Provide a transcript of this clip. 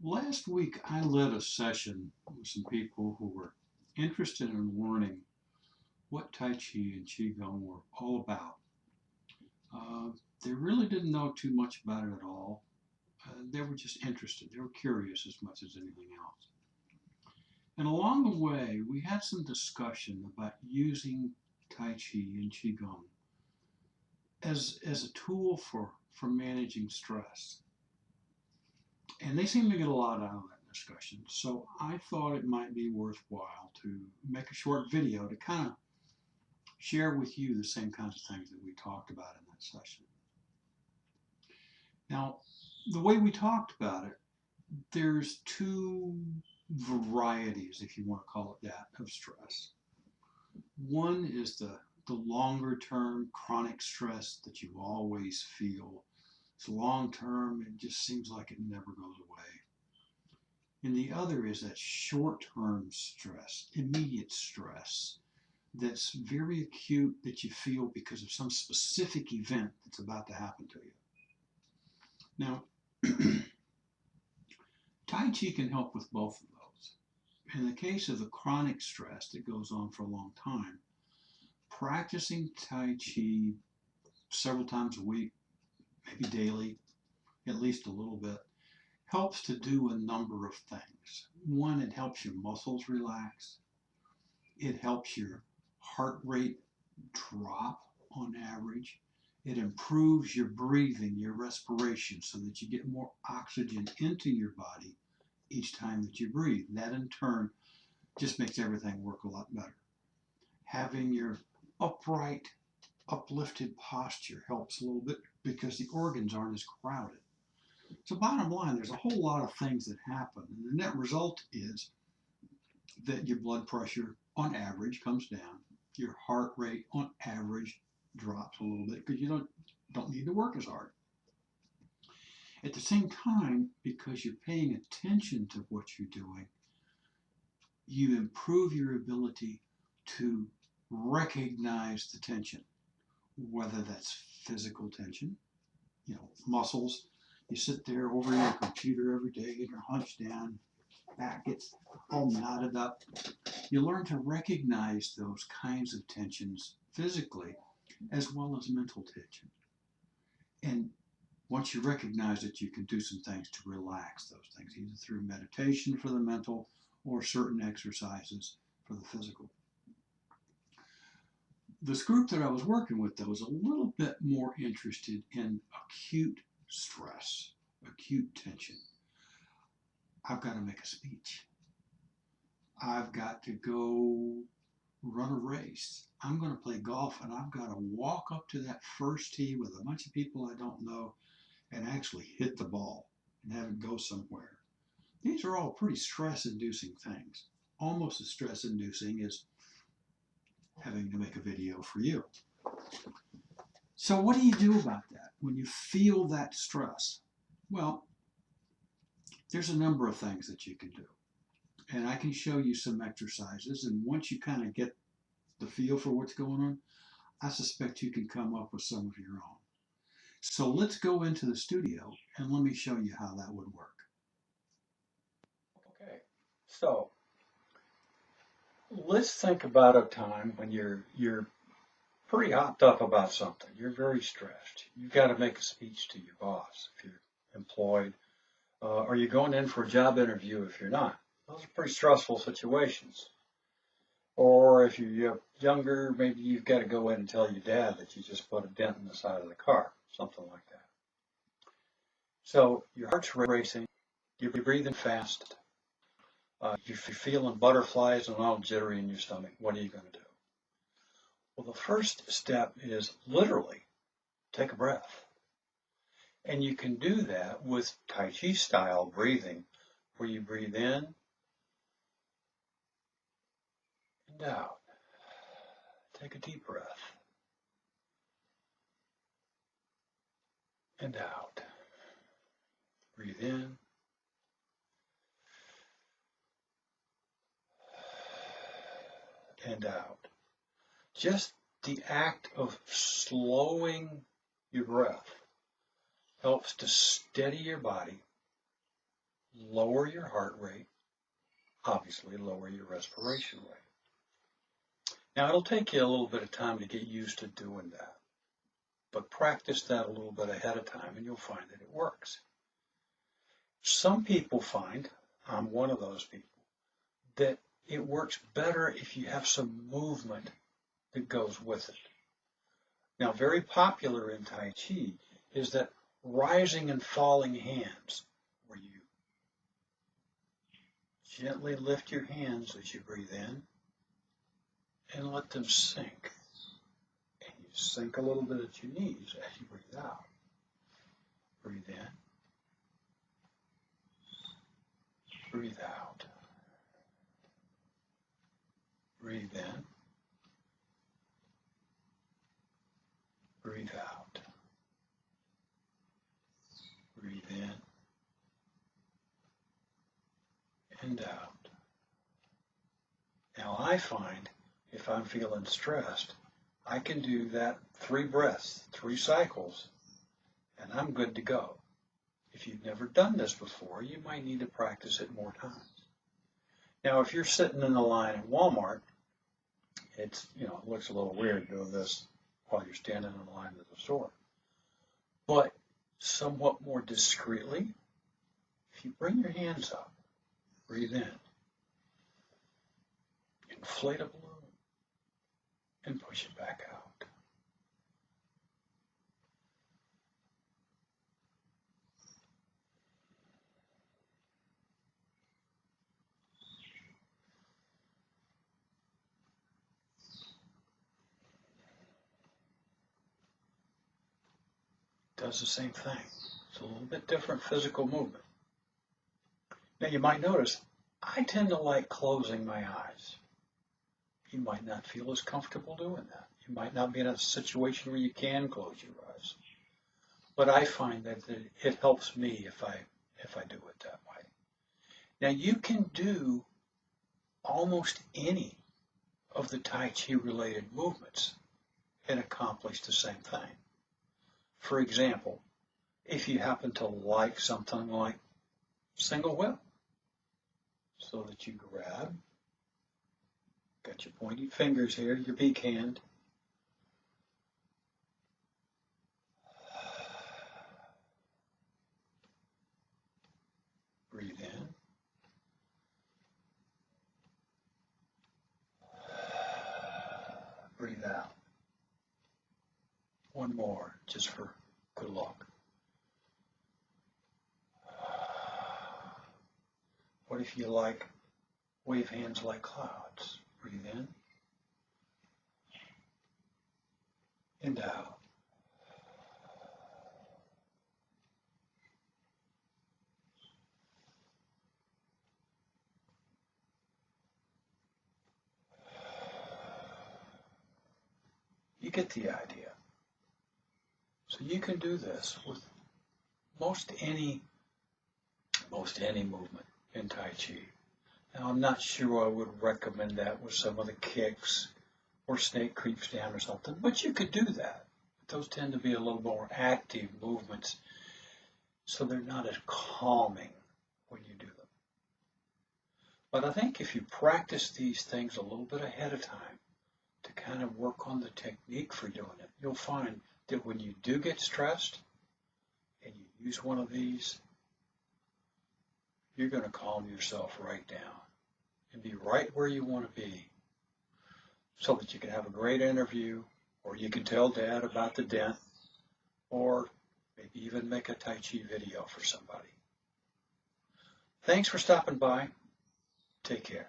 Last week, I led a session with some people who were interested in learning what Tai Chi and Qigong were all about. Uh, they really didn't know too much about it at all. They were just interested. They were curious as much as anything else. And along the way, we had some discussion about using Tai Chi and Qigong as a tool for managing stress. And they seemed to get a lot out of that discussion. So I thought it might be worthwhile to make a short video to kind of share with you the same kinds of things that we talked about in that session. Now, the way we talked about it, there's two varieties, if you want to call it that, of stress. One is the longer term chronic stress that you always feel. It's long term, it just seems like it never goes away. And the other is that short term stress, immediate stress, that's very acute that you feel because of some specific event that's about to happen to you. Now, Tai Chi can help with both of those. In the case of the chronic stress that goes on for a long time, practicing Tai Chi several times a week, maybe daily, at least a little bit, helps to do a number of things. One, it helps your muscles relax. It helps your heart rate drop on average. It improves your breathing, your respiration, so that you get more oxygen into your body each time that you breathe. That in turn just makes everything work a lot better. Having your upright, uplifted posture helps a little bit because the organs aren't as crowded. So bottom line, there's a whole lot of things that happen, and the net result is that your blood pressure on average comes down. Your heart rate on average drops a little bit because you don't need to work as hard. At the same time, because you're paying attention to what you're doing, you improve your ability to recognize the tension, whether that's physical tension, muscles. You sit there over your computer every day and you're hunched down, back gets all knotted up. You learn to recognize those kinds of tensions physically as well as mental tension. And once you recognize it, you can do some things to relax those things, either through meditation for the mental or certain exercises for the physical. This group that I was working with, though, was a little bit more interested in acute stress, acute tension. I've got to make a speech. I've got to go run a race. I'm going to play golf and I've got to walk up to that first tee with a bunch of people I don't know and actually hit the ball and have it go somewhere. These are all pretty stress-inducing things. Almost as stress-inducing as having to make a video for you. So what do you do about that when you feel that stress? Well, there's a number of things that you can do. And I can show you some exercises, and once you kind of get the feel for what's going on, I suspect you can come up with some of your own. So let's go into the studio and let me show you how that would work. Okay, so let's think about a time when you're pretty hopped up about something. You're very stressed. You've got to make a speech to your boss if you're employed, or you're going in for a job interview if you're not. Those are pretty stressful situations. Or if you're younger, maybe you've got to go in and tell your dad that you just put a dent in the side of the car, something like that. So your heart's racing, you're breathing fast, you're feeling butterflies and all jittery in your stomach. What are you going to do? Well, the first step is literally take a breath. And you can do that with Tai Chi style breathing, where you breathe in and out. Take a deep breath and out. Breathe in and out. Just the act of slowing your breath helps to steady your body lower your heart rate, obviously lower your respiration rate. Now it'll take you a little bit of time to get used to doing that, but practice that a little bit ahead of time and you'll find that it works. Some people find, I'm one of those people, that it works better if you have some movement that goes with it. Now, very popular in Tai Chi is that rising and falling hands, where you gently lift your hands as you breathe in and let them sink. And you sink a little bit at your knees as you breathe out. Breathe in. Breathe out. Breathe in. Breathe out. Breathe in and out. Now I find if I'm feeling stressed, I can do that 3 breaths, 3 cycles, and I'm good to go. If you've never done this before, you might need to practice it more times. Now, if you're sitting in the line at Walmart, it looks a little weird doing this while you're standing in the line at the store. But somewhat more discreetly, if you bring your hands up, breathe in, inflate a balloon, and push it back out. Does the same thing. It's a little bit different physical movement. Now you might notice, I tend to like closing my eyes. You might not feel as comfortable doing that. You might not be in a situation where you can close your eyes. But I find that it helps me if I do it that way. Now you can do almost any of the Tai Chi related movements and accomplish the same thing. For example, if you happen to like something like single whip, so that you grab, got your pointy fingers here, your beak hand, breathe in, breathe out. One more, just for good luck. What if you like wave hands like clouds? Breathe in and out. You get the idea. So you can do this with most any movement in Tai Chi. Now I'm not sure I would recommend that with some of the kicks or snake creeps down or something, but you could do that. Those tend to be a little more active movements, so they're not as calming when you do them. But I think if you practice these things a little bit ahead of time to kind of work on the technique for doing it, you'll find that when you do get stressed and you use one of these, you're going to calm yourself right down and be right where you want to be so that you can have a great interview, or you can tell Dad about the dent, or maybe even make a Tai Chi video for somebody. Thanks for stopping by. Take care.